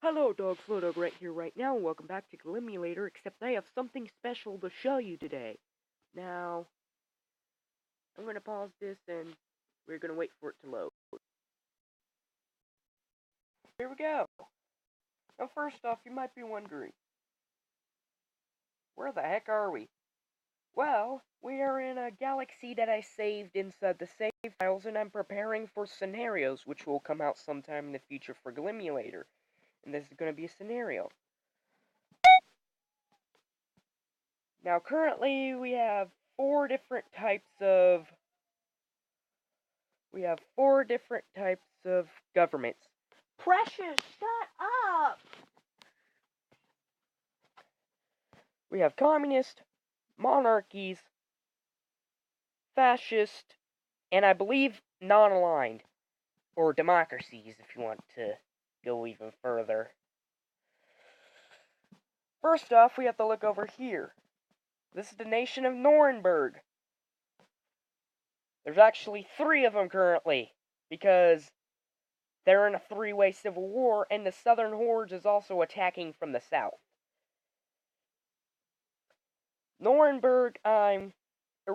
Hello, Dog Flowdog right here, right now. Welcome back to Galimulator, except I have something special to show you today. Now, I'm going to pause this and we're going to wait for it to load. Here we go. Now, first off, you might be wondering, where the heck are we? Well, we are in a galaxy that I saved inside the save files, and I'm preparing for scenarios, which will come out sometime in the future for Galimulator. And this is going to be a scenario. Now, currently, we have four different types of governments. Precious, shut up! We have communist, monarchies, fascist, and I believe non-aligned, or democracies if you want to go even further. First off, we have to look over here. This is the nation of Nuremberg. There's actually 3 of them currently, because they're in a 3-way civil war, and the Southern Hordes is also attacking from the south. Nuremberg,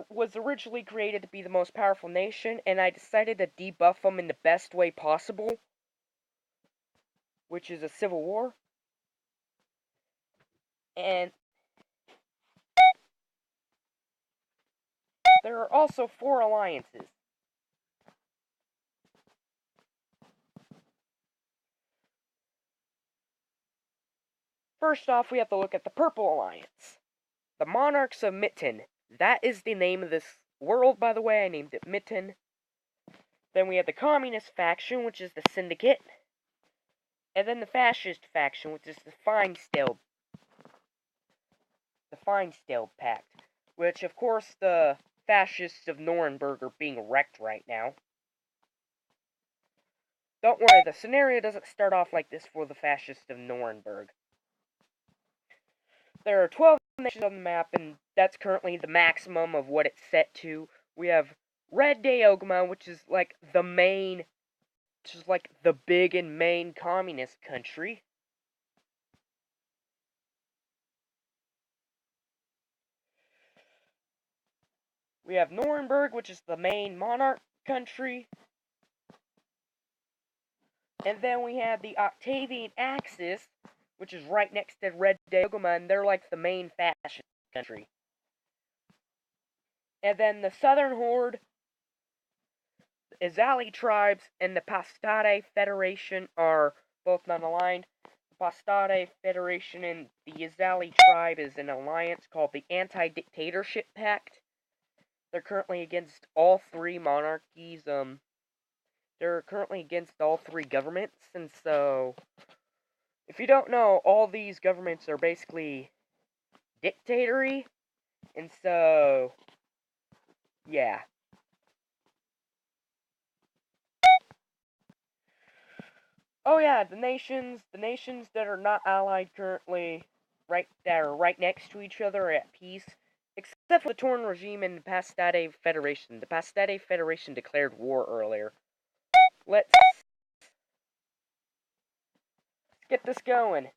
was originally created to be the most powerful nation, and I decided to debuff them in the best way possible, which is a civil war. And there are also 4 alliances. First off, we have to look at the Purple Alliance. The Monarchs of Miten. That is the name of this world, by the way. I named it Miten. Then we have the Communist faction, which is the Syndicate. And then the Fascist faction, which is the Feinstein Pact. Which, of course, the fascists of Nuremberg are being wrecked right now. Don't worry, the scenario doesn't start off like this for the fascists of Nuremberg. There are 12 nations on the map, and that's currently the maximum of what it's set to. We have Red Deogma, which is like the big and main communist country. We have Nuremberg, which is the main monarch country. And then we have the Octavian Axis, which is right next to Red Deogma, and they're like the main fascist country. And then the Southern Horde, the Izali tribes, and the Pastade Federation are both non-aligned. The Pastade Federation and the Izali tribe is an alliance called the Anti-Dictatorship Pact. They're currently against all 3 monarchies. They're currently against all 3 governments, and so, if you don't know, all these governments are basically dictatory, and so, yeah. Oh yeah, the nations that are not allied currently, that are right next to each other are at peace, except for the Torn regime and the Pastade Federation. The Pastade Federation declared war earlier. Let's get this going.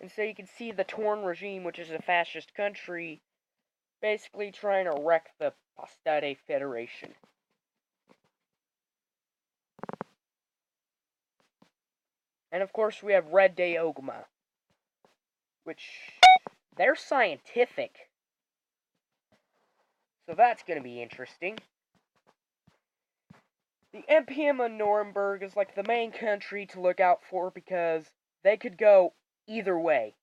And so you can see the Torn regime, which is a fascist country, basically trying to wreck the Pastade Federation. And of course we have Red Deogma, which, they're scientific. So that's going to be interesting. The NPM of Nuremberg is like the main country to look out for because they could go either way.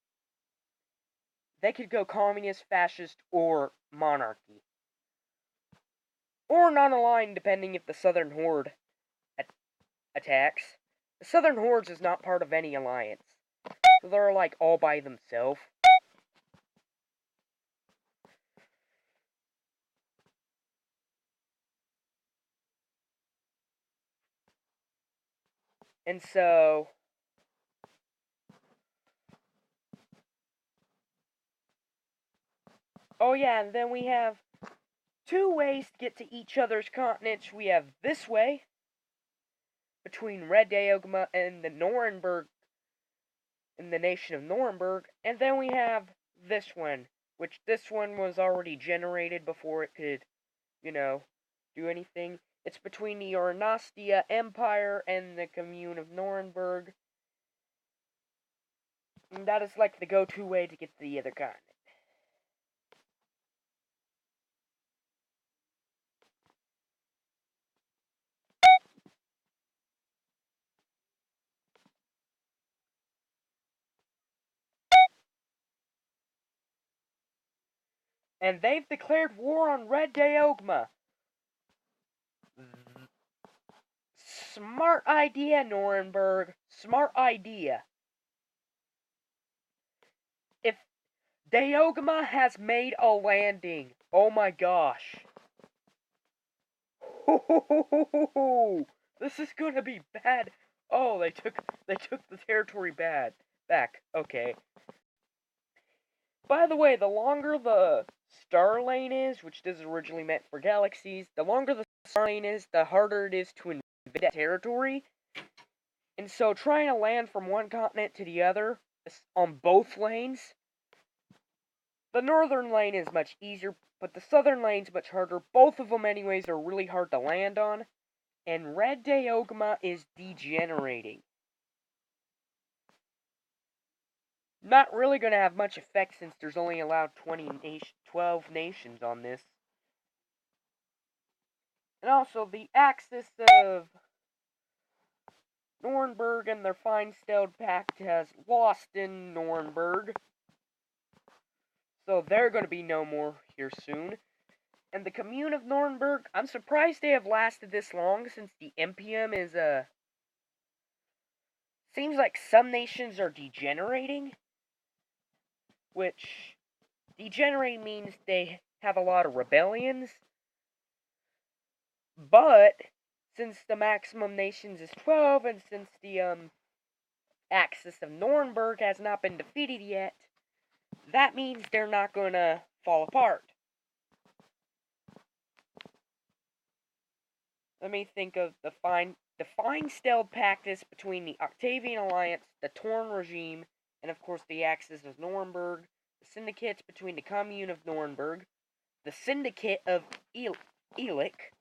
They could go communist, fascist, or monarchy. Or non-aligned, depending if the Southern Horde attacks. The Southern Hordes is not part of any alliance. So they're like all by themselves. And so, oh yeah, and then we have 2 ways to get to each other's continents. We have this way, between Red Daogma and the Nuremberg, in the nation of Nuremberg, and then we have this one, which this one was already generated before it could, do anything. It's between the Ornastia Empire and the Commune of Nuremberg. And that is like the go-to way to get to the other continent. And they've declared war on Red Daogma. Smart idea, Nuremberg. Smart idea. If Daogma has made a landing, oh my gosh. This is gonna be bad. Oh, they took the territory back. Okay. By the way, the longer the star lane is, which this is originally meant for galaxies, the longer the star lane is, the harder it is to invade that territory. And so trying to land from one continent to the other on both lanes, the northern lane is much easier, but the southern lane's much harder. Both of them anyways are really hard to land on. And Red Daogma is degenerating. Not really going to have much effect since there's only allowed 12 nations on this. And also, the axis of Nuremberg and their Feinstein Pact has lost in Nuremberg. So they're going to be no more here soon. And the Commune of Nuremberg, I'm surprised they have lasted this long since the MPM is, seems like some nations are degenerating. Which, degenerating means they have a lot of rebellions. But, since the maximum nations is 12, and since the, axis of Nuremberg has not been defeated yet, that means they're not gonna fall apart. Let me think of the Feinstein Pact is between the Octavian Alliance, the Torn Regime, and of course the axis of Nuremberg. The Syndicate's between the Commune of Nuremberg, the Syndicate of Elik,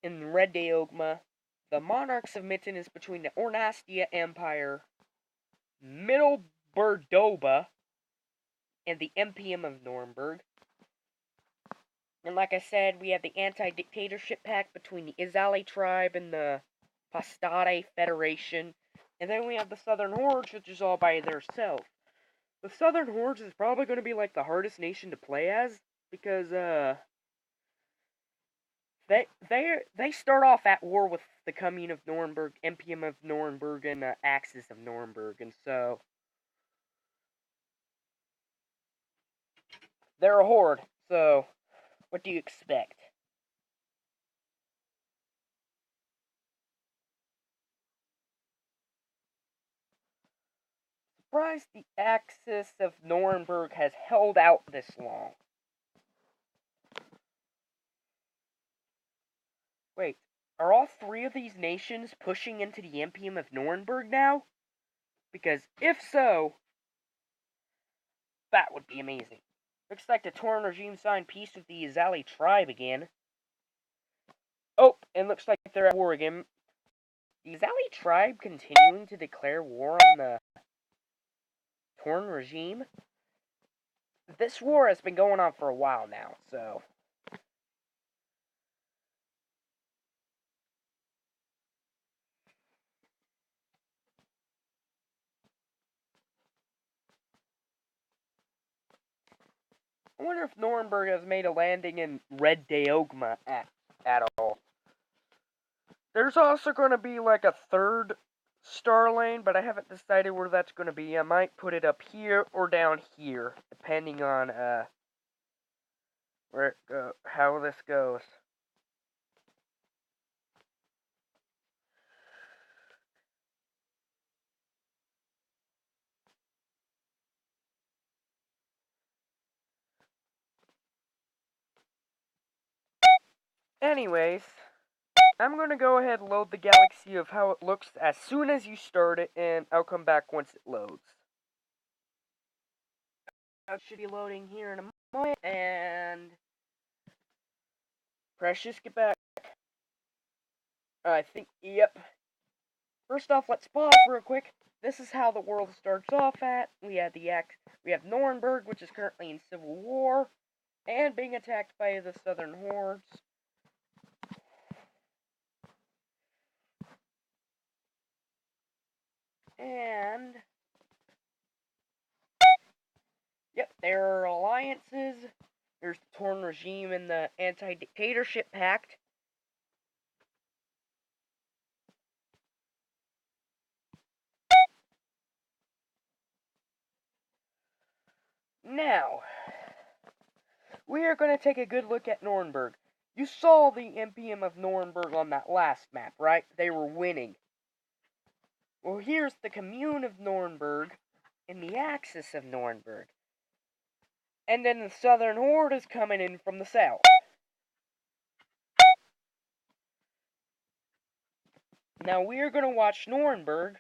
in Red Daogma. The Monarchs of Miten is between the Ornastia Empire, Middle Bordoba, and the MPM of Nuremberg. And like I said, we have the Anti-Dictatorship Pact between the Izali tribe and the Pastade Federation. And then we have the Southern Hordes, which is all by themselves. The Southern Hordes is probably going to be like the hardest nation to play as, because they start off at war with the Commune of Nuremberg, MPM of Nuremberg, and the Axis of Nuremberg, and so they're a horde. So what do you expect? Surprised the Axis of Nuremberg has held out this long. Wait, are all three of these nations pushing into the MPM of Nuremberg now? Because if so, that would be amazing. Looks like the Torn regime signed peace with the Izali tribe again. Oh, and looks like they're at war again. The Izali tribe continuing to declare war on the Torn regime? This war has been going on for a while now, so I wonder if Nuremberg has made a landing in Red Daogma at all. There's also going to be like a third star lane, but I haven't decided where that's going to be. I might put it up here or down here, depending on how this goes. Anyways, I'm going to go ahead and load the galaxy of how it looks as soon as you start it, and I'll come back once it loads. It should be loading here in a moment, and Precious, get back. I think, yep. First off, let's pause real quick. This is how the world starts off at. We have Nuremberg, which is currently in civil war, and being attacked by the Southern hordes. And yep, there are alliances. There's the Torn Regime and the Anti-Dictatorship Pact. Now, we are going to take a good look at Nuremberg. You saw the Imperium of Nuremberg on that last map, right? They were winning. Well, here's the Commune of Nuremberg and the Axis of Nuremberg. And then the Southern Horde is coming in from the south. Now, we are going to watch Nuremberg.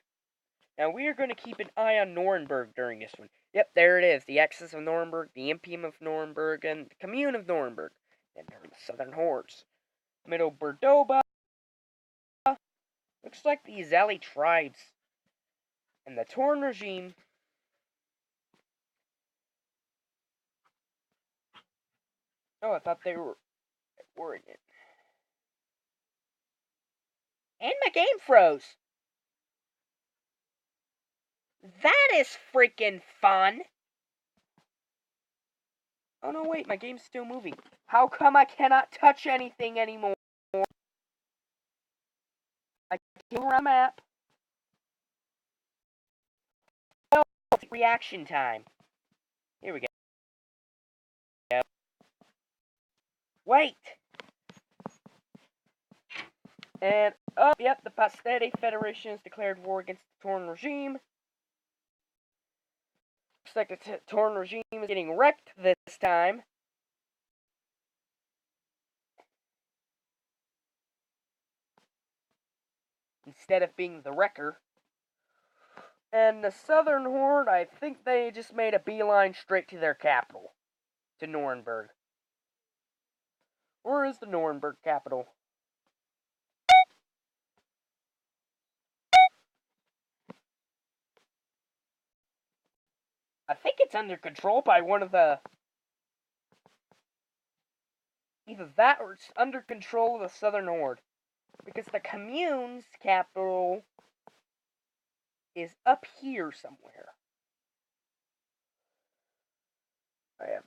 Now, we are going to keep an eye on Nuremberg during this one. Yep, there it is. The Axis of Nuremberg, the Imperium of Nuremberg, and the Commune of Nuremberg. And there are the Southern Hordes. Middle Bordoba. Looks like the Azali tribes. And the Torn Regime. Oh, I thought they were Oregon. And my game froze. That is freaking fun. Oh no, wait, my game's still moving. How come I cannot touch anything anymore? I came around the map. Oh, it's reaction time. Here we go. Wait! And, oh, yep, the Pastete Federation has declared war against the Torn Regime. Looks like the Torn Regime is getting wrecked this time. Instead of being the wrecker. And the Southern Horde, I think they just made a beeline straight to their capital. To Nuremberg. Where is the Nuremberg capital? I think it's under control by one of the... Either that or it's under control of the Southern Horde. Because the Commune's capital is up here somewhere. I have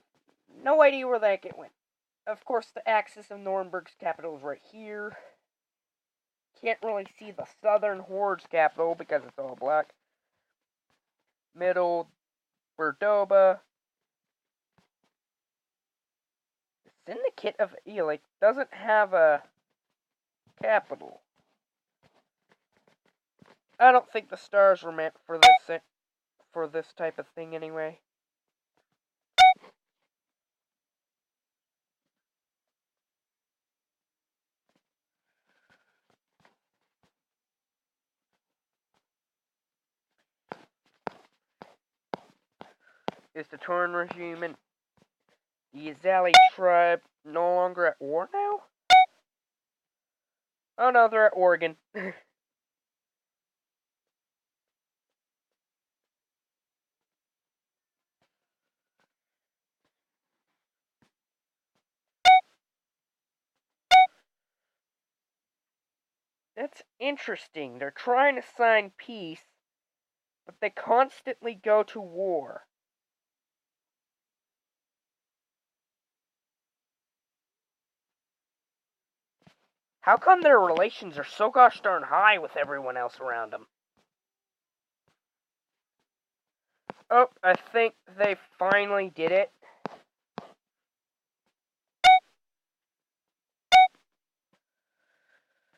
no idea where that went. Of course, the Axis of Nuremberg's capital is right here. Can't really see the Southern Horde's capital because it's all black. Middle, Cordoba. The Syndicate of Elec doesn't have a capital. I don't think the stars were meant for this type of thing anyway. Is the Torn Regime and the Azali tribe no longer at war now? Oh no, they're at Oregon. That's interesting. They're trying to sign peace, but they constantly go to war. How come their relations are so gosh darn high with everyone else around them? Oh, I think they finally did it.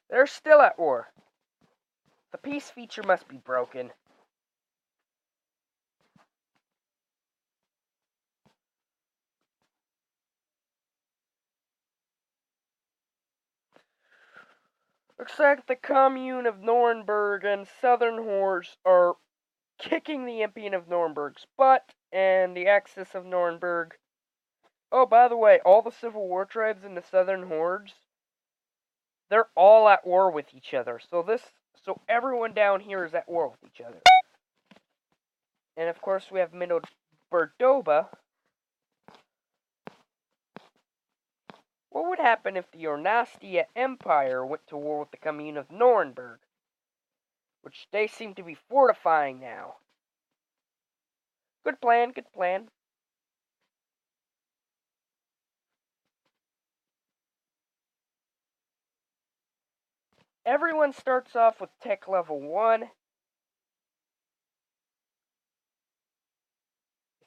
They're still at war. The peace feature must be broken. Looks like the commune of Nuremberg and southern hordes are kicking the Empire of Nuremberg's butt, and the Axis of Nuremberg. Oh, by the way, all the Civil War tribes in the southern hordes, they're all at war with each other. So everyone down here is at war with each other. And of course, we have Middle Bordoba. What would happen if the Ornastia Empire went to war with the Commune of Nuremberg? Which they seem to be fortifying now. Good plan, good plan. Everyone starts off with tech level 1.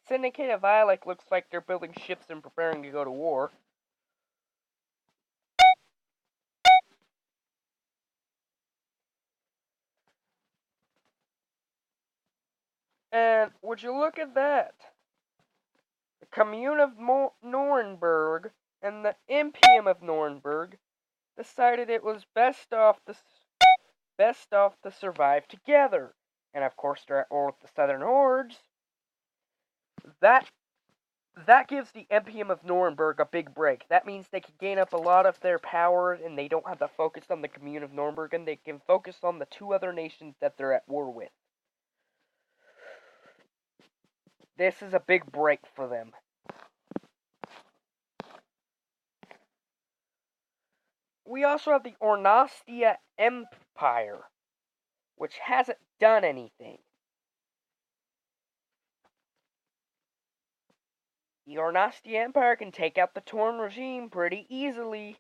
Syndicate of Ialek looks like they're building ships and preparing to go to war. And would you look at that? The Commune of Nuremberg and the Imperium of Nuremberg decided it was best off to survive together. And of course, they're at war with the Southern Hordes. That gives the Imperium of Nuremberg a big break. That means they can gain up a lot of their power, and they don't have to focus on the Commune of Nuremberg, and they can focus on the two other nations that they're at war with. This is a big break for them. We also have the Ornastia Empire, which hasn't done anything. The Ornastia Empire can take out the Torn regime pretty easily.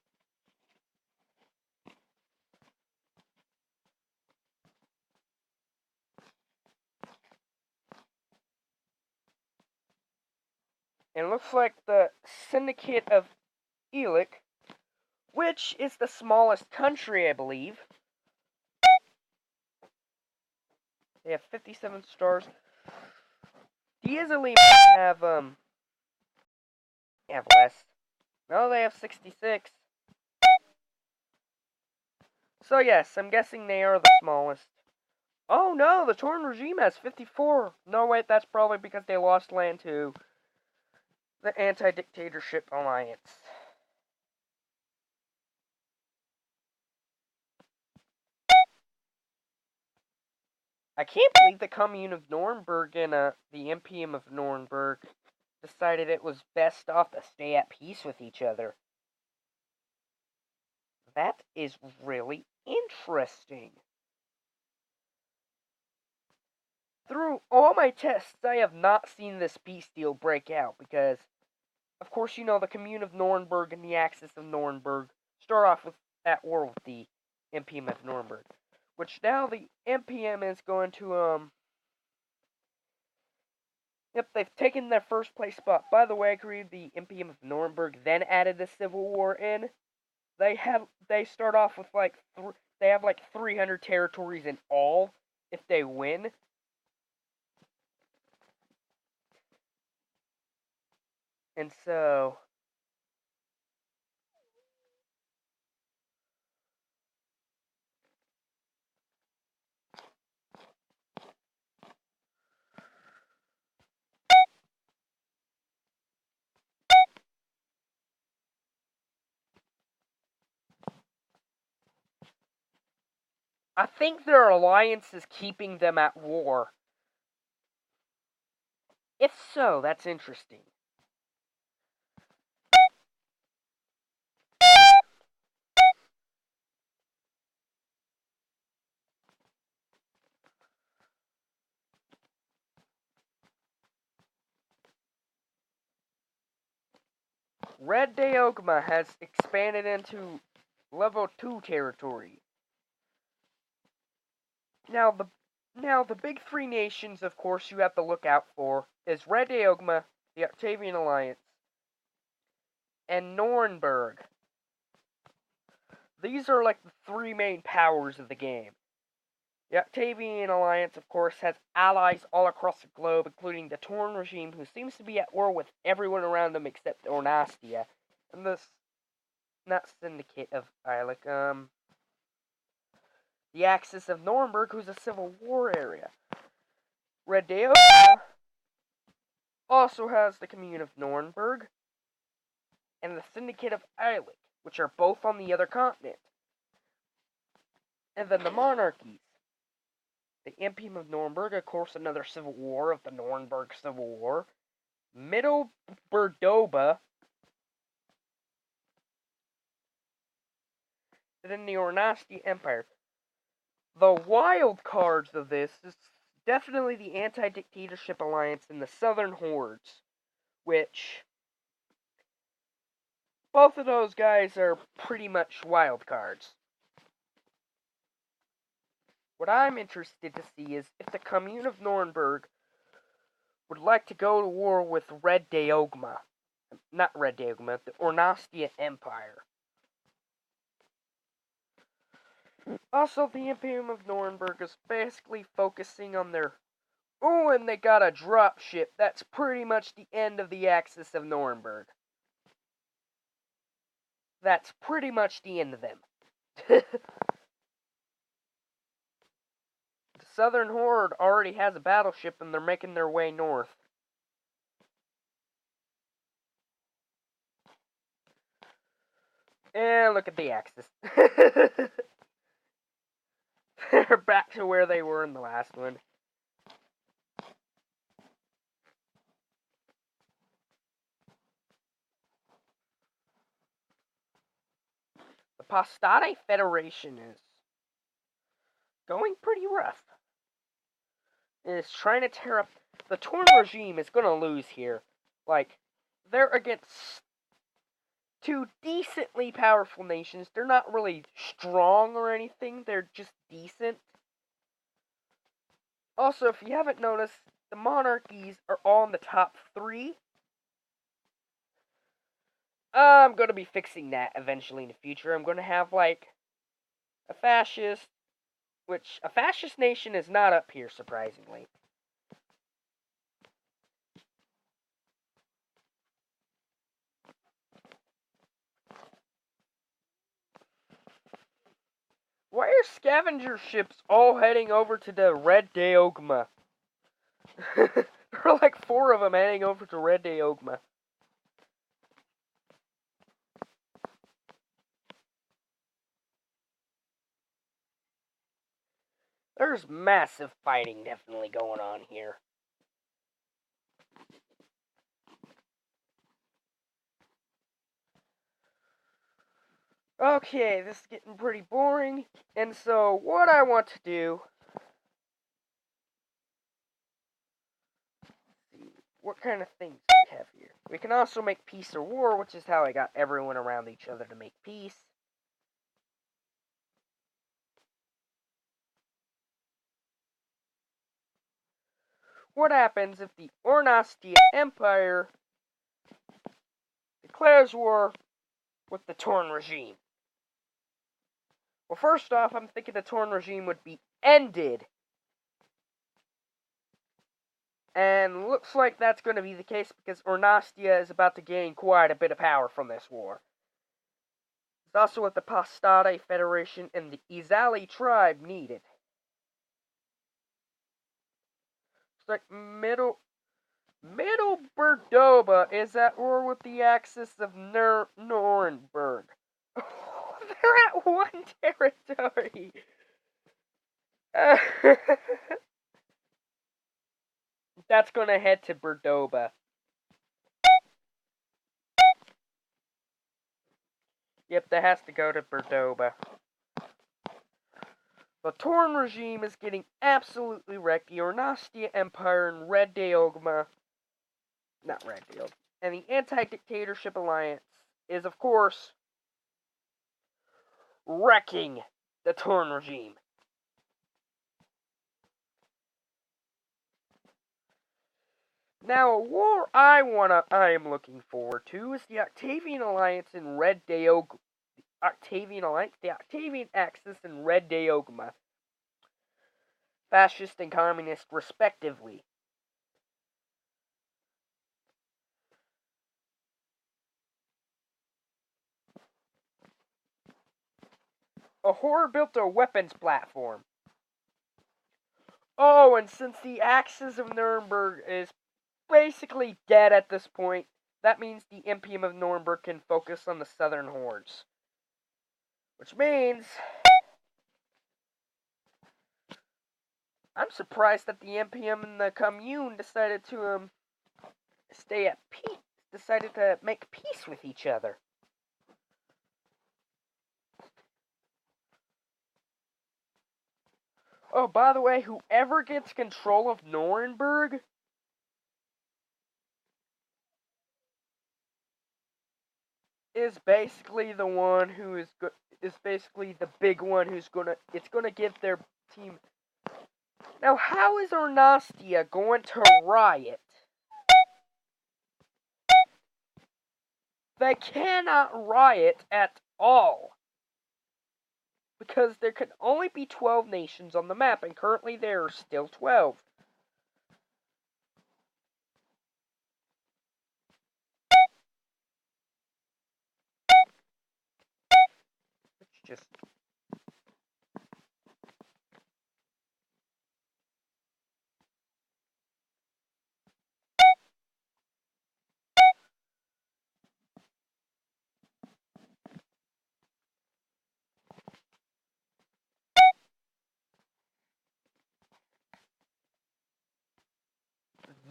And it looks like the Syndicate of Ialek, which is the smallest country, I believe. They have 57 stars. The Israeli have less. No, they have 66. So yes, I'm guessing they are the smallest. Oh no, the Torn regime has 54. No, wait, that's probably because they lost land to the Anti-Dictatorship Alliance. I can't believe the Commune of Nuremberg and the Imperium of Nuremberg decided it was best off to stay at peace with each other. That is really interesting. Through all my tests, I have not seen this peace deal break out because, of course, you know, the Commune of Nuremberg and the Axis of Nuremberg start off at war with the Imperium of Nuremberg. Which now the Imperium is going to, Yep, they've taken their first place spot. By the way, I agree, the Imperium of Nuremberg then added the Civil War in. They start off with they have like 300 territories in all if they win. And so I think their alliance is keeping them at war. If so, that's interesting. Red Deogma has expanded into level 2 territory. Now the big three nations, of course, you have to look out for is Red Deogma, the Octavian Alliance, and Nuremberg. These are like the three main powers of the game. The Octavian Alliance, of course, has allies all across the globe, including the Torn regime, who seems to be at war with everyone around them except Ornastia. And this, not Syndicate of Ialek, the Axis of Nuremberg, who's a civil war area. Red Deogma also has the Commune of Nuremberg and the Syndicate of Eilich, which are both on the other continent. And then the monarchies. The Imperium of Nuremberg, of course, another civil war of the Nuremberg Civil War. Middle Bordoba. And then the Ornasti Empire. The wild cards of this is definitely the Anti-Dictatorship Alliance and the Southern Hordes, which both of those guys are pretty much wild cards. What I'm interested to see is if the Commune of Nuremberg would like to go to war with Red Deogma. Not Red Deogma, the Ornastia Empire. Also, the Imperium of Nuremberg is basically focusing on their... Oh, and they got a dropship. That's pretty much the end of the Axis of Nuremberg. That's pretty much the end of them. The Southern Horde already has a battleship and they're making their way north. And look at the Axis. They're back to where they were in the last one. The Pastate Federation is going pretty rough. It's trying to tear up. The Torn regime is going to lose here. Like, they're against two decently powerful nations. They're not really strong or anything. They're just decent. Also, if you haven't noticed, the monarchies are all in the top 3. I'm going to be fixing that eventually in the future. I'm going to have, like, a fascist, which a fascist nation is not up here, surprisingly. Why are scavenger ships all heading over to the Red Deogma? There are like 4 of them heading over to Red Deogma. There's massive fighting definitely going on here. Okay, this is getting pretty boring. And so, what I want to do... What kind of things do we have here? We can also make peace or war, which is how I got everyone around each other to make peace. What happens if the Ornastia Empire declares war with the Torn regime? Well, first off, I'm thinking the Torn regime would be ended. And looks like that's going to be the case because Ornastia is about to gain quite a bit of power from this war. It's also what the Pastate Federation and the Izali tribe needed. It's like Middle Bordoba is at war with the Axis of Nuremberg. They're at one territory. That's gonna head to Bordoba. Yep, that has to go to Bordoba. The Torn regime is getting absolutely wrecked. The Ornastia Empire and Red Deogma... Not Red Deogma. And the Anti-Dictatorship Alliance is, of course, wrecking the Torn regime. Now, a war I am looking forward to is the Octavian Alliance in Red Deogma. Octavian Alliance, the Octavian Axis and Red Deogma. Fascist and communist, respectively. a horde built a weapons platform. Oh, and since the Axis of Nuremberg is basically dead at this point, that means the Impium of Nuremberg can focus on the southern hordes. Which means I'm surprised that the Impium and the Commune decided to stay at peace, decided to make peace with each other. Oh, by the way, whoever gets control of Nuremberg is basically the one who is basically the big one who's gonna give their team. Now, how is Ornastia going to riot? They cannot riot at all. Because there can only be 12 nations on the map, and currently there are still 12. Let's just...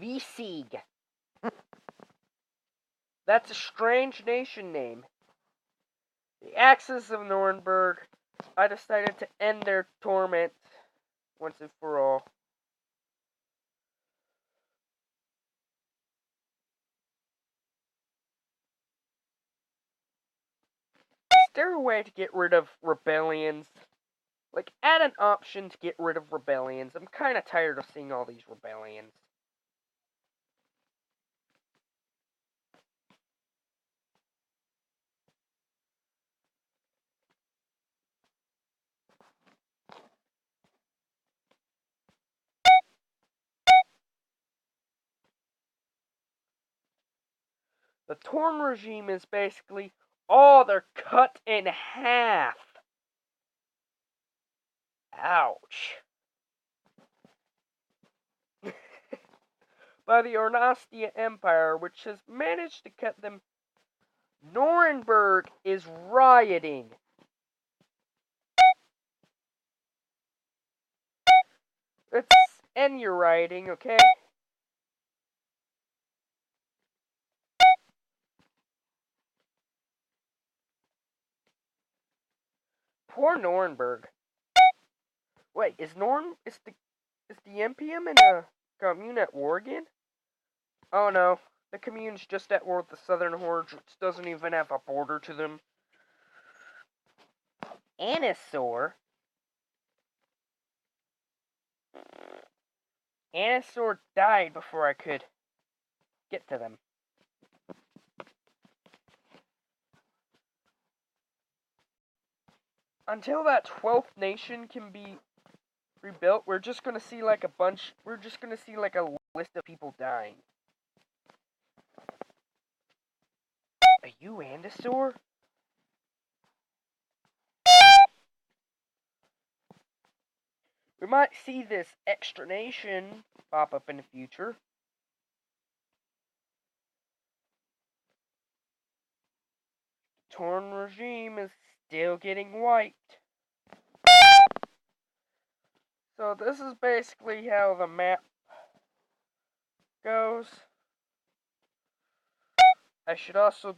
Visieg. That's a strange nation name. The Axis of Nuremberg, I decided to end their torment once and for all. Is there a way to get rid of rebellions? Like, add an option to get rid of rebellions. I'm kind of tired of seeing all these rebellions. The Torn regime is basically, oh, they're cut in half. Ouch. By the Ornastia Empire, which has managed to cut them. Nuremberg is rioting. Let's end your rioting, okay? Poor Nuremberg. Wait, is the Impium and the Commune at war again? Oh no, the Commune's just at war with the Southern Hordes, which doesn't even have a border to them. Anasaur? Anasaur died before I could get to them. Until that 12th nation can be rebuilt, we're just gonna see like a list of people dying. Are you Anasaur? We might see this extra nation pop up in the future. Torn regime is still getting wiped. So this is basically how the map goes. I should also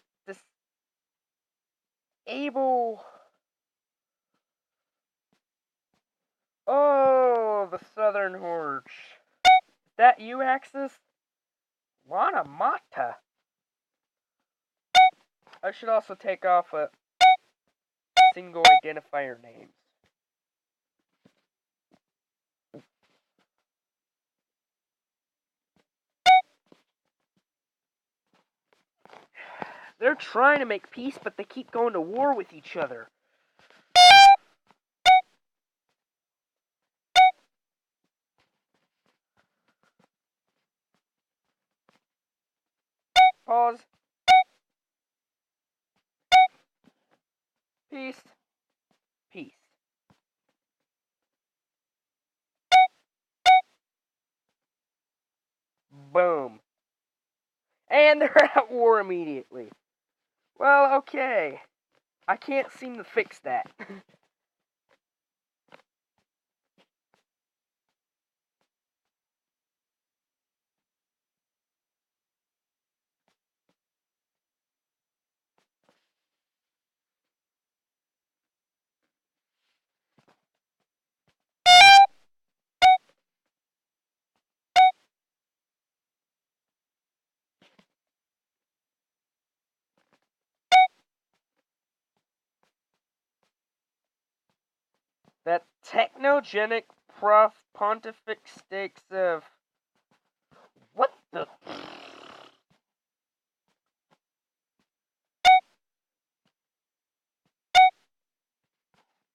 disable... Oh, the Southern Hordes. Is that you, Axis? Lana Mata. I should also take off a single identifier names. They're trying to make peace, but they keep going to war with each other. Pause. Peace. Peace. And they're at war immediately. Well, okay. I can't seem to fix that. That technogenic pontific stakes of... What the...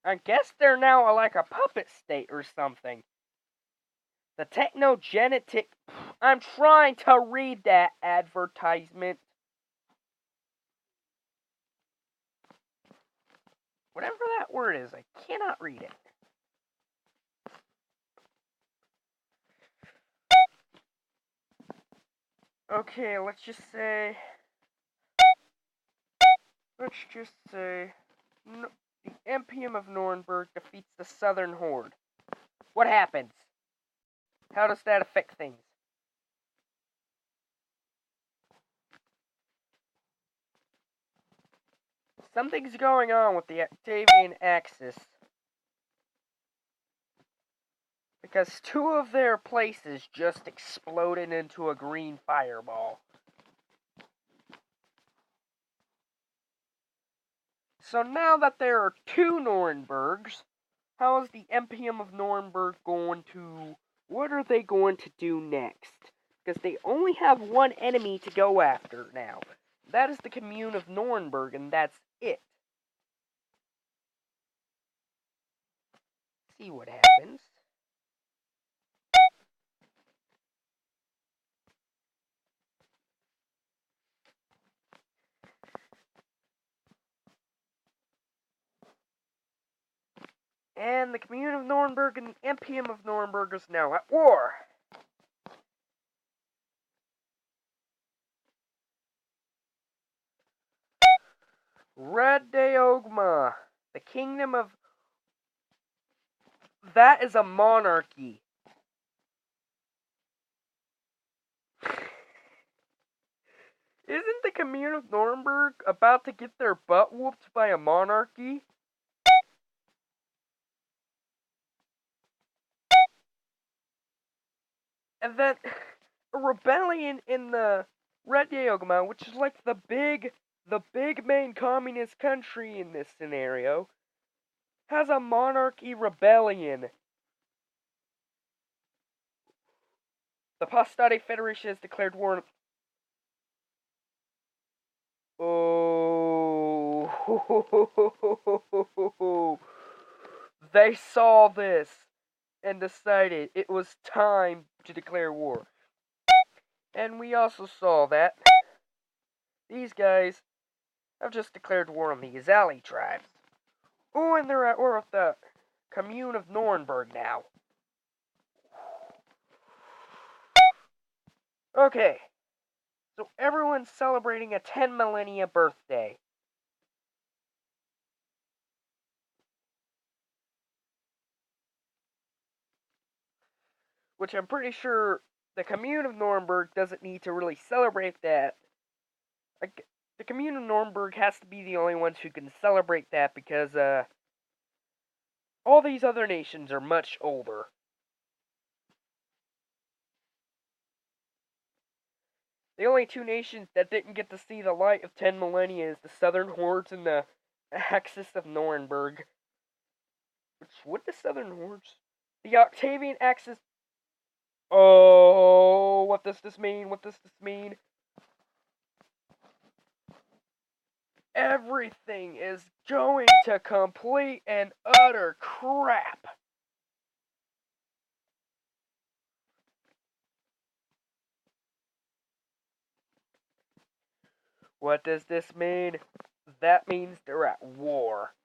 I guess they're now like a puppet state or something. The technogenetic... I'm trying to read that advertisement. Whatever that word is, I cannot read it. Okay, let's just say... the Impium of Nuremberg defeats the Southern Horde. What happens? How does that affect things? Something's going on with the Octavian Axis. Because two of their places just exploded into a green fireball. So now that there are two Nurembergs, how is the Impium of Nuremberg going to... What are they going to do next? Because they only have one enemy to go after now. That is the Commune of Nuremberg, and that's it. See what happens. And the Commune of Nuremberg and the Impium of Nuremberg is now at war. Red Deogma, the kingdom of... That is a monarchy. Isn't the Commune of Nuremberg about to get their butt whooped by a monarchy? And then a rebellion in the Red Deogma, which is like the big main communist country in this scenario, has a monarchy rebellion. The Postade Federation has declared war on... Oh, they saw this and decided it was time to declare war. And we also saw that these guys have just declared war on the Azali tribes. Oh, and they're at war with the Commune of Nuremberg now. Okay, so everyone's celebrating a 10 millennia birthday. Which I'm pretty sure the Commune of Nuremberg doesn't need to really celebrate that. Like, the Commune of Nuremberg has to be the only ones who can celebrate that because all these other nations are much older. The only two nations that didn't get to see the light of 10 millennia is the Southern Hordes and the Axis of Nuremberg. Which, what the Southern Hordes? The Octavian Axis... Oh, what does this mean? What does this mean? Everything is going to complete and utter crap. What does this mean? That means they're at war.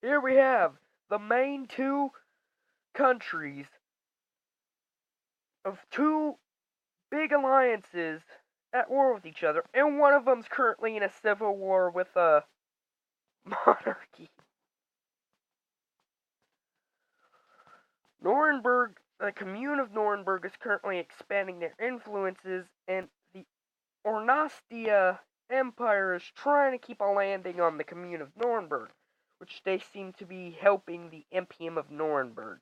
Here we have the main two countries of two big alliances at war with each other, and one of them's currently in a civil war with a monarchy. Nuremberg, the commune of Nuremberg, is currently expanding their influences, and the Ornastia Empire is trying to keep a landing on the commune of Nuremberg, which they seem to be helping the Impium of Nuremberg.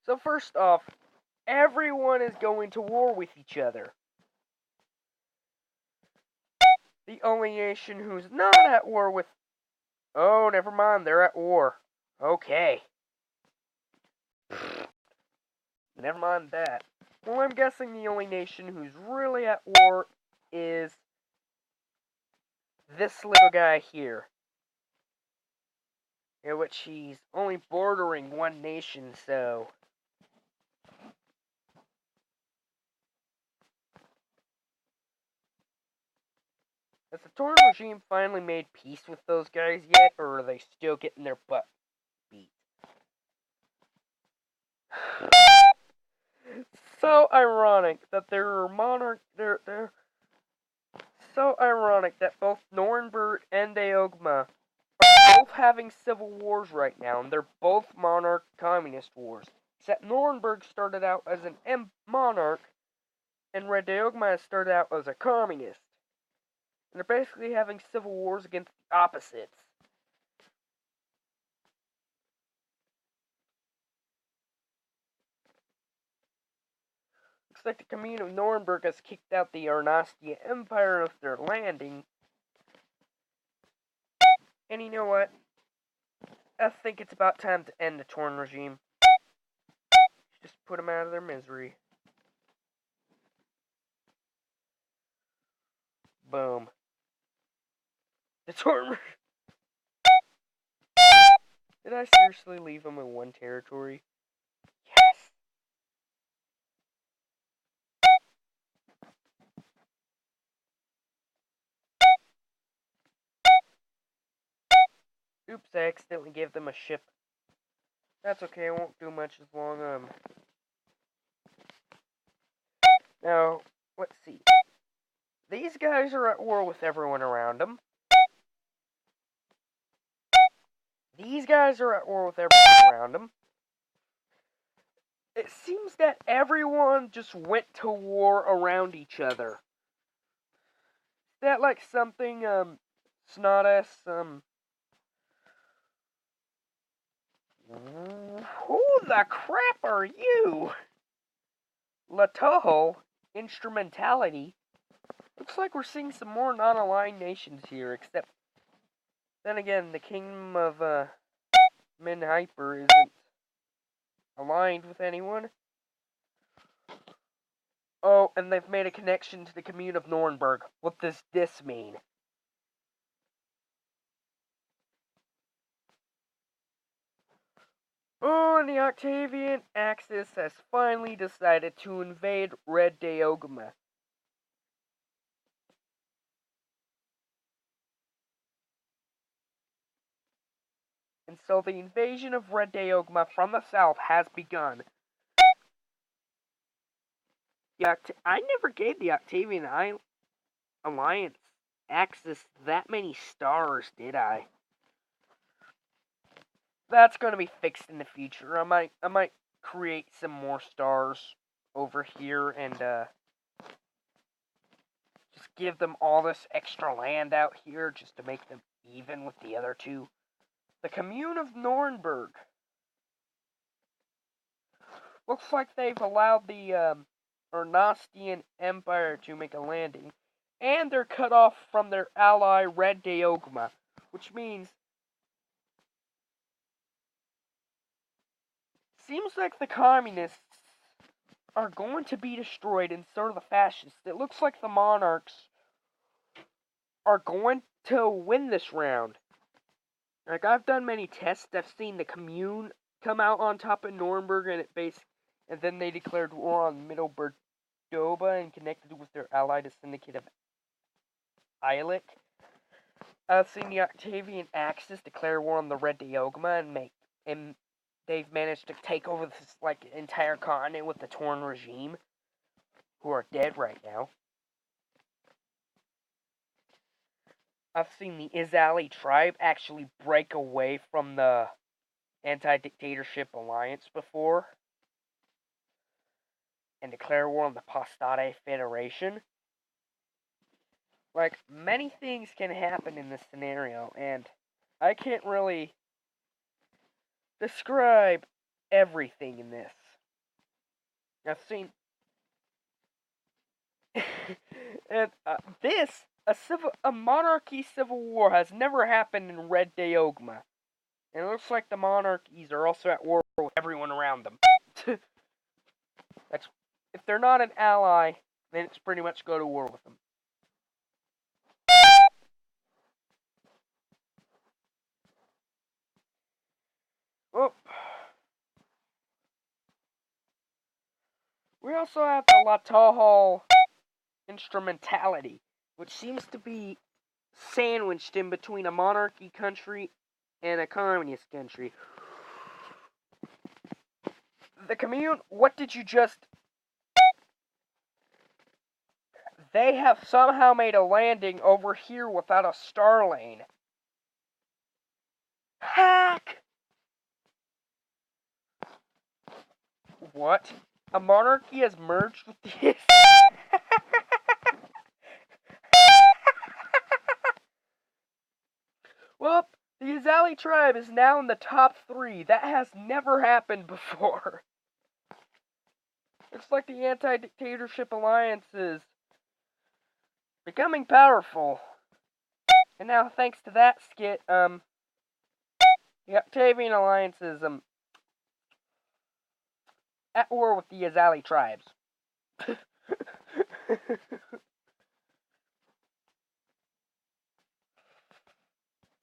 So first off, everyone is going to war with each other. The only nation who's not at war with... Oh, never mind, they're at war. Okay. Never mind that. Well, I'm guessing the only nation who's really at war is this little guy here. In which he's only bordering one nation, so... Has the Torn regime finally made peace with those guys yet, or are they still getting their butt beat? So ironic that they're so ironic that both Nuremberg and Deogma are both having civil wars right now, and they're both monarch communist wars. Except Nuremberg started out as an monarch, and Red Deogma started out as a communist. And they're basically having civil wars against the opposites. Looks like the commune of Nuremberg has kicked out the Arnastia Empire of their landing. And you know what? I think it's about time to end the Torn regime. Just put them out of their misery. Boom. The Torn... Did I seriously leave them in one territory? Yes! Oops, I accidentally gave them a ship. That's okay, I won't do much as long, Now, let's see. These guys are at war with everyone around them. These guys are at war with everyone around them. It seems that everyone just went to war around each other. Is that like something, Snodus, Who the crap are you? Latoho, instrumentality. Looks like we're seeing some more non-aligned nations here, except... Then again, the kingdom of, Min Hyper isn't aligned with anyone. Oh, and they've made a connection to the commune of Nuremberg. What does this mean? Oh, and the Octavian Axis has finally decided to invade Red Deogma. And so the invasion of Red Deogma from the south has begun. I never gave the Octavian Alliance Axis that many stars, did I? That's going to be fixed in the future. I might create some more stars over here and just give them all this extra land out here just to make them even with the other two. The commune of Nuremberg. Looks like they've allowed the Ernastian Empire to make a landing, and they're cut off from their ally Red Deogma, which means seems like the communists are going to be destroyed, and so are the fascists. It looks like the monarchs are going to win this round. Like, I've done many tests. I've seen the commune come out on top of Nuremberg, and and then they declared war on Middle Bordoba and connected with their ally, the Syndicate of Ilik. Seeing the Octavian Axis declare war on the Red Deogma and they've managed to take over this entire continent with the Torn regime, who are dead right now. I've seen the Izali tribe actually break away from the anti-dictatorship alliance before and declare war on the Pastade Federation. Many things can happen in this scenario, and I can't really describe everything in this. I've seen and a monarchy civil war has never happened in Red Deogma. And it looks like the monarchies are also at war with everyone around them. If they're not an ally, then it's pretty much go to war with them. Oh. We also have the Latahal instrumentality, which seems to be sandwiched in between a monarchy country and a communist country. The commune, what did you just... They have somehow made a landing over here without a star lane. Hack! What? A monarchy has merged with the... Well, the Izali tribe is now in the top 3. That has never happened before. It's like the anti-dictatorship alliance is becoming powerful. And now, thanks to that skit, the Octavian alliance is, at war with the Izali tribes.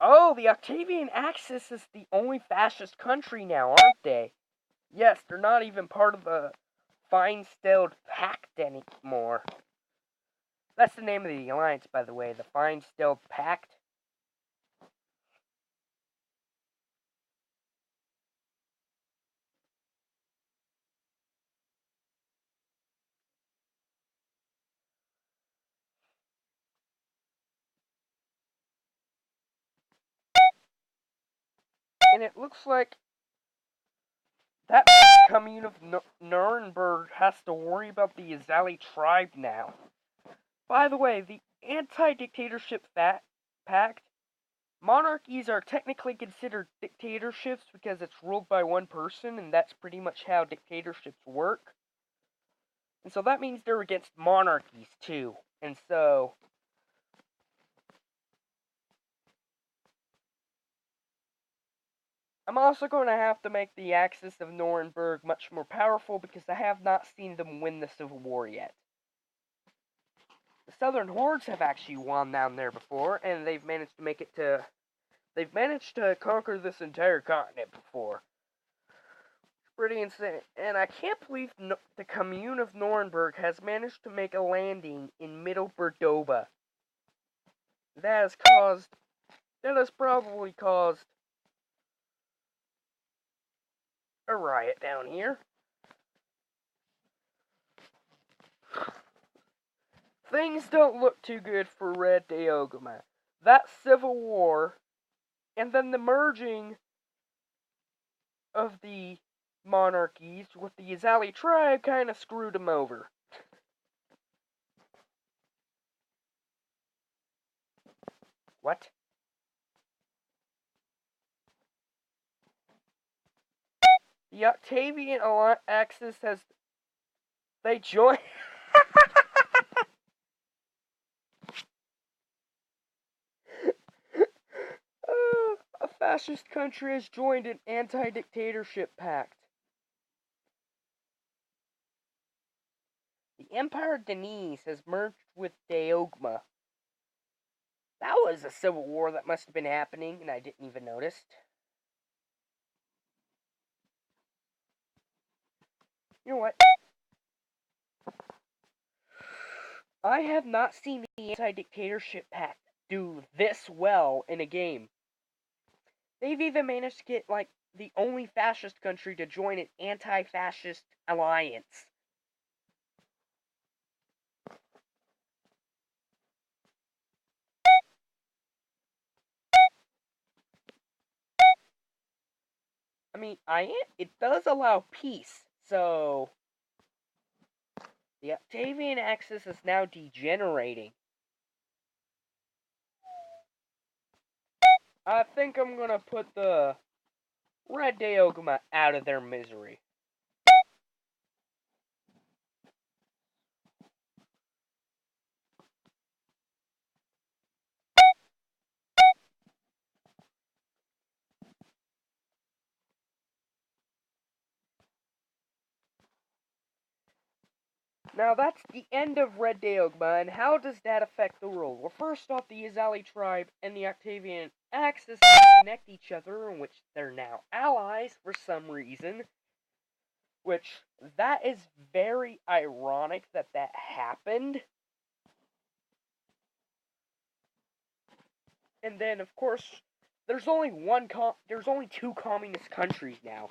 Oh, the Octavian Axis is the only fascist country now, aren't they? Yes, they're not even part of the Fine-Stilled Pact anymore. That's the name of the alliance, by the way, the Fine-Stilled Pact. And it looks like that commune of Nuremberg has to worry about the Izali tribe now. By the way, the anti-dictatorship pact, monarchies are technically considered dictatorships because it's ruled by one person, and that's pretty much how dictatorships work. And so that means they're against monarchies too. And so I'm also going to have to make the Axis of Nuremberg much more powerful because I have not seen them win the Civil War yet. The Southern Hordes have actually won down there before, and they've managed to conquer this entire continent before. It's pretty insane. And I can't believe the Commune of Nuremberg has managed to make a landing in Middle Bordoba. That has probably caused a riot down here. Things don't look too good for Red Deogma. That civil war, and then the merging of the monarchies with the Izali tribe kind of screwed them over. What? The Octavian Axis has... They joined... A fascist country has joined an anti-dictatorship pact. The Empire of Denise has merged with Deogma. That was a civil war that must have been happening, and I didn't even notice. You know what? I have not seen the anti-dictatorship pact do this well in a game. They've even managed to get, like, the only fascist country to join an anti-fascist alliance. I mean, it does allow peace, so the Octavian axis is now degenerating. I think I'm gonna put the Red Deogma out of their misery. Now that's the end of Red Deogma, and how does that affect the world? Well, first off, the Yazali tribe and the Octavian axis connect each other, in which they're now allies for some reason. Which, that is very ironic that that happened. And then, of course, there's only two communist countries now,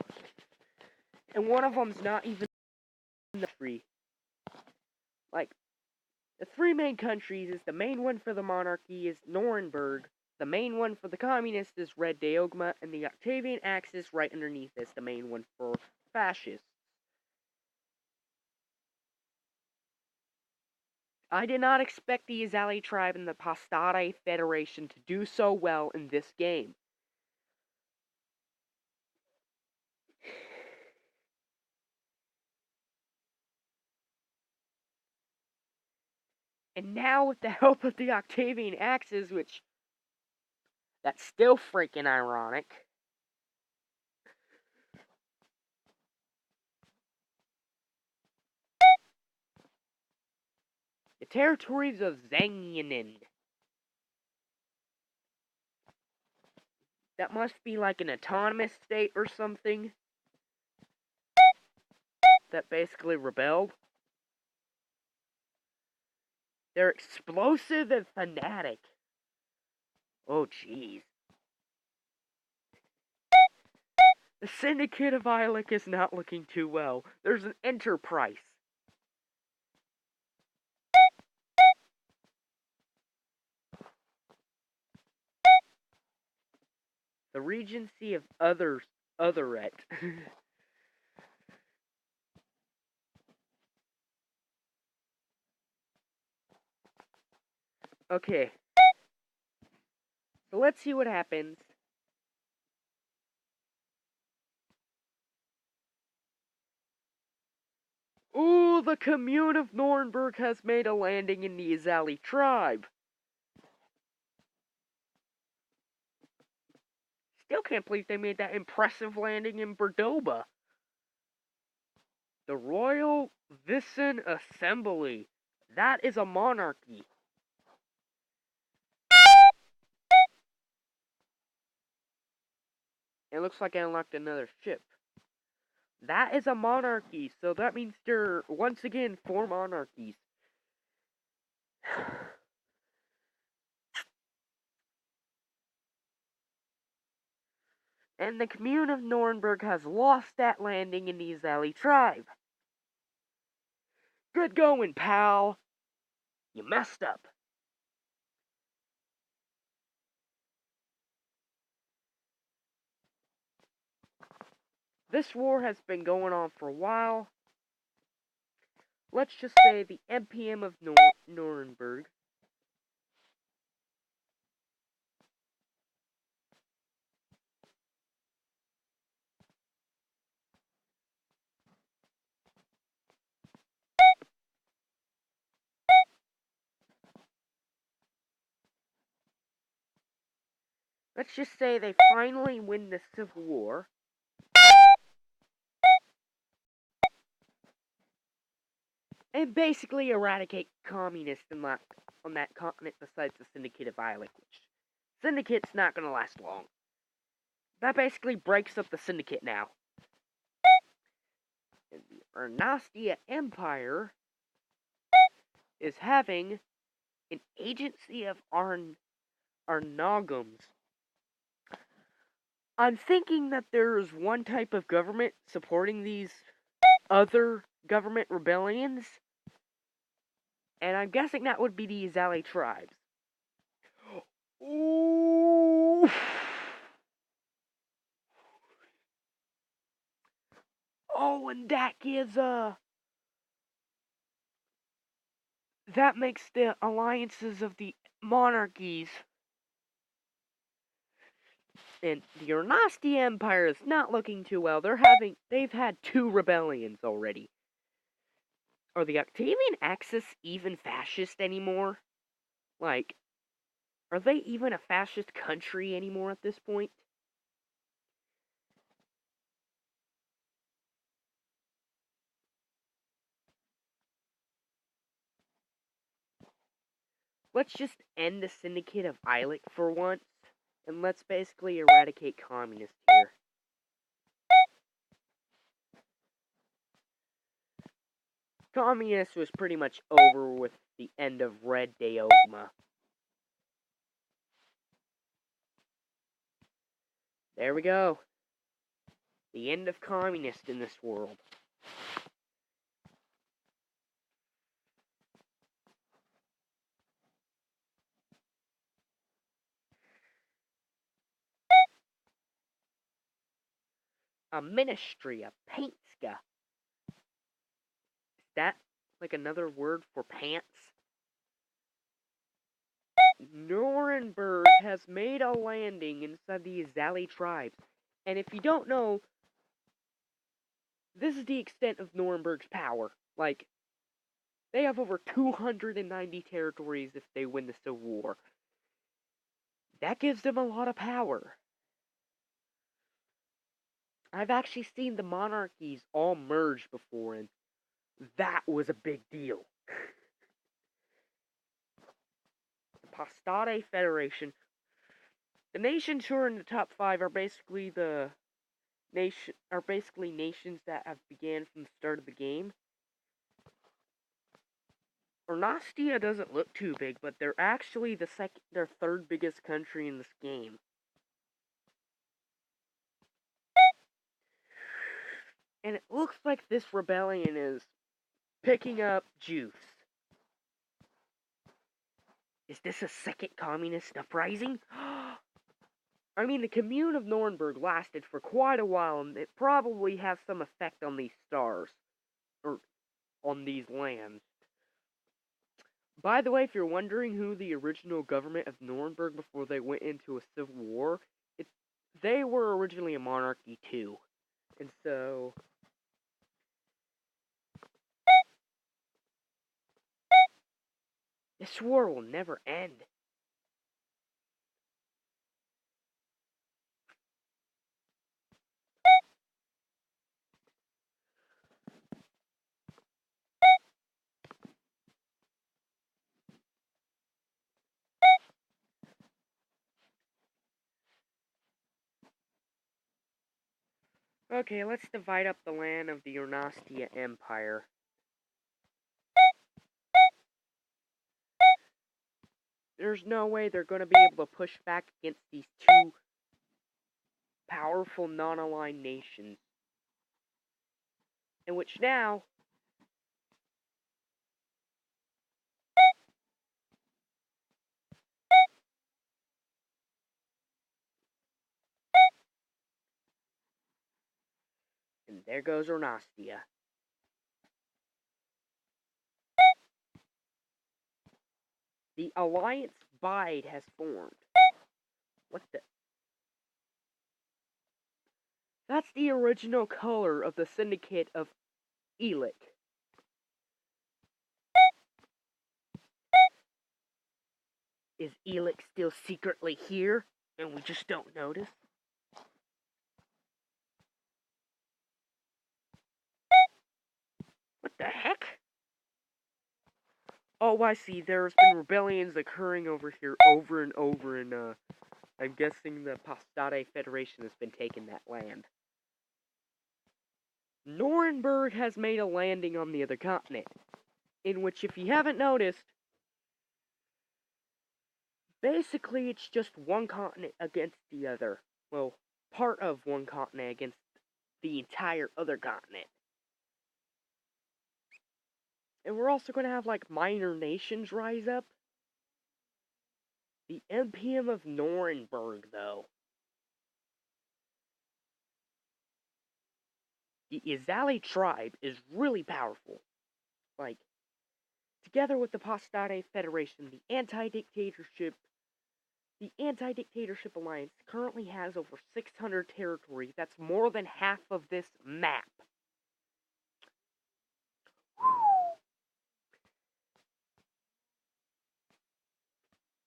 and one of them's not even the free. Like, the three main countries is the main one for the monarchy is Nuremberg, the main one for the communists is Red Deogma, and the Octavian axis right underneath is the main one for fascists. I did not expect the Yazali tribe and the Pastare Federation to do so well in this game. And now with the help of the Octavian axis, which that's still freaking ironic. The territories of Zangyanin. That must be like an autonomous state or something. That basically rebelled. They're explosive and fanatic. Oh, jeez. The Syndicate of Ilek is not looking too well. There's an enterprise. The Regency of Otheret. Okay. So let's see what happens. Ooh, the commune of Nuremberg has made a landing in the Yazali tribe. Still can't believe they made that impressive landing in Cordoba. The Royal Visan Assembly. That is a monarchy. It looks like I unlocked another ship. That is a monarchy, so that means there are, once again, 4 monarchies. And the commune of Nuremberg has lost that landing in the Yazali tribe. Good going, pal. You messed up. This war has been going on for a while. Let's just say the MPM of Nuremberg. Let's just say they finally win the Civil War. And basically eradicate communists on that continent besides the Syndicate of Ilek, which Syndicate's not going to last long. That basically breaks up the Syndicate now. And the Arnastia Empire is having an agency of Arnagums. I'm thinking that there's one type of government supporting these other government rebellions, and I'm guessing that would be the Azali tribes. Ooh. Oh, and that gives that makes the alliances of the monarchies. And the Arnasti Empire is not looking too well. They've had 2 rebellions already. Are the Octavian Axis even fascist anymore? Like, are they even a fascist country anymore at this point? Let's just end the Syndicate of Eilic for once, and let's basically eradicate communists here. Communist was pretty much over with the end of Red Deogma. There we go. The end of communist in this world. A ministry of Paintska. Is that like another word for pants? Nuremberg has made a landing inside the Azali tribes. And if you don't know, this is the extent of Nuremberg's power. Like, they have over 290 territories if they win the Civil War. That gives them a lot of power. I've actually seen the monarchies all merge before, and that was a big deal. The Pastade Federation. The nations who are in the top 5 are basically nations that have began from the start of the game. Arnastia doesn't look too big, but they're actually their 3rd biggest country in this game. And it looks like this rebellion is picking up juice. Is this a second communist uprising? I mean, the Commune of Nuremberg lasted for quite a while, and it probably has some effect on these stars. Or on these lands. By the way, if you're wondering who the original government of Nuremberg before they went into a civil war, they were originally a monarchy too. And so... this war will never end. Okay, let's divide up the land of the Arnastia Empire. There's no way they're going to be able to push back against these 2 powerful non-aligned nations. In which now... and there goes Arnastia. The Alliance Bide has formed. What the... that's the original color of the Syndicate of Eilic. Is Eilic still secretly here, and we just don't notice? What the heck? Oh, I see. There's been rebellions occurring over here over and over, and I'm guessing the Pastade Federation has been taking that land. Nuremberg has made a landing on the other continent, in which, if you haven't noticed, basically it's just one continent against the other. Well, part of one continent against the entire other continent. And we're also going to have, like, minor nations rise up. The MPM of Nuremberg, though. The Izali tribe is really powerful. Like, together with the Pastate Federation, the anti-dictatorship alliance currently has over 600 territories. That's more than half of this map.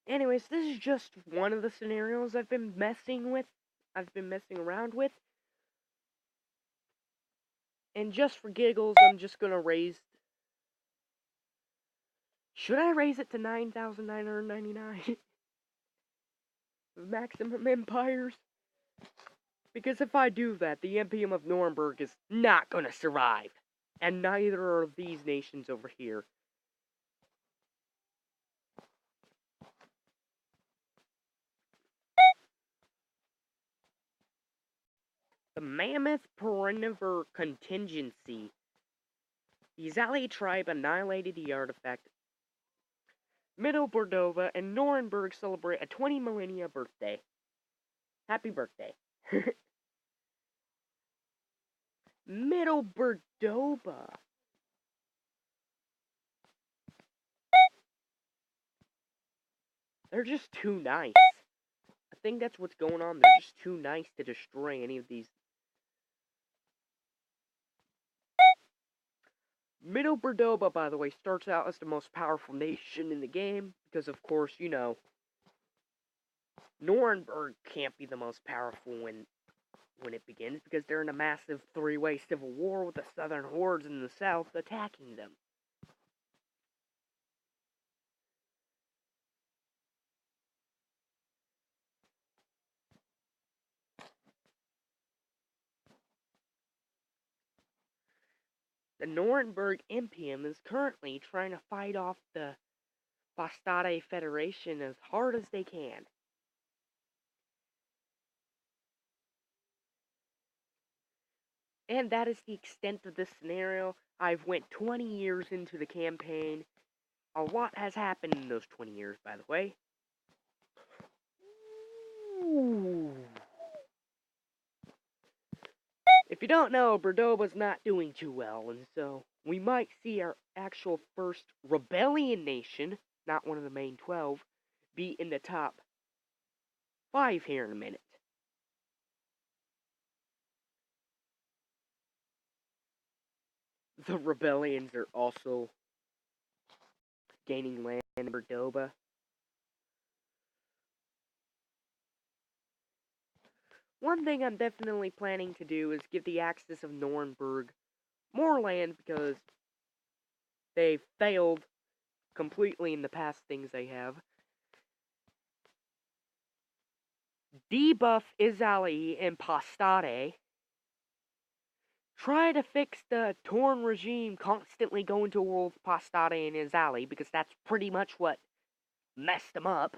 Anyways, this is just one of the scenarios I've been messing around with. And just for giggles, I'm just gonna raise... Should I raise it to 9,999? Maximum empires? Because if I do that, the MPM of Nuremberg is not gonna survive. And neither are these nations over here. The Mammoth Perenniver Contingency. The Izali tribe annihilated the artifact. Middle Bordova and Nuremberg celebrate a 20 millennia birthday. Happy birthday. Middle Bordova. They're just too nice. I think that's what's going on. They're just too nice to destroy any of these. Middle Bordova, by the way, starts out as the most powerful nation in the game. Because, of course, you know, Nuremberg can't be the most powerful when it begins. Because they're in a massive three-way civil war with the southern hordes in the south attacking them. The Nuremberg MPM is currently trying to fight off the Pastate Federation as hard as they can. And that is the extent of this scenario. I've went 20 years into the campaign. A lot has happened in those 20 years, by the way. Ooh. If you don't know, Bordova's not doing too well, and so we might see our actual first rebellion nation, not one of the main 12, be in the top 5 here in a minute. The rebellions are also gaining land in Bordova. One thing I'm definitely planning to do is give the Axis of Nuremberg more land because they failed completely in the past things they have. Debuff Izali and Pastate. Try to fix the Torn regime constantly going to war with Pastate and Izali because that's pretty much what messed them up.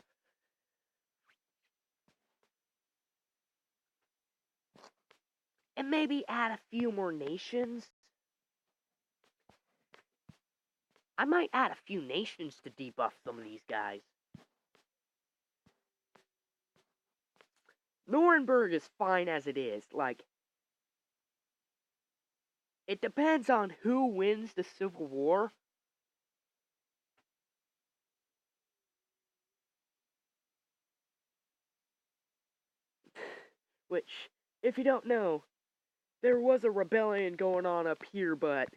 And maybe add a few more nations. I might add a few nations to debuff some of these guys. Nuremberg is fine as it is. Like, it depends on who wins the Civil War. Which, if you don't know, there was a rebellion going on up here, but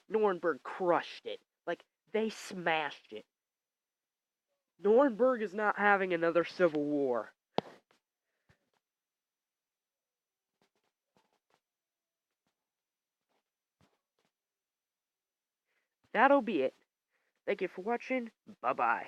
Nuremberg crushed it. Like, they smashed it. Nuremberg is not having another civil war. That'll be it. Thank you for watching. Bye-bye.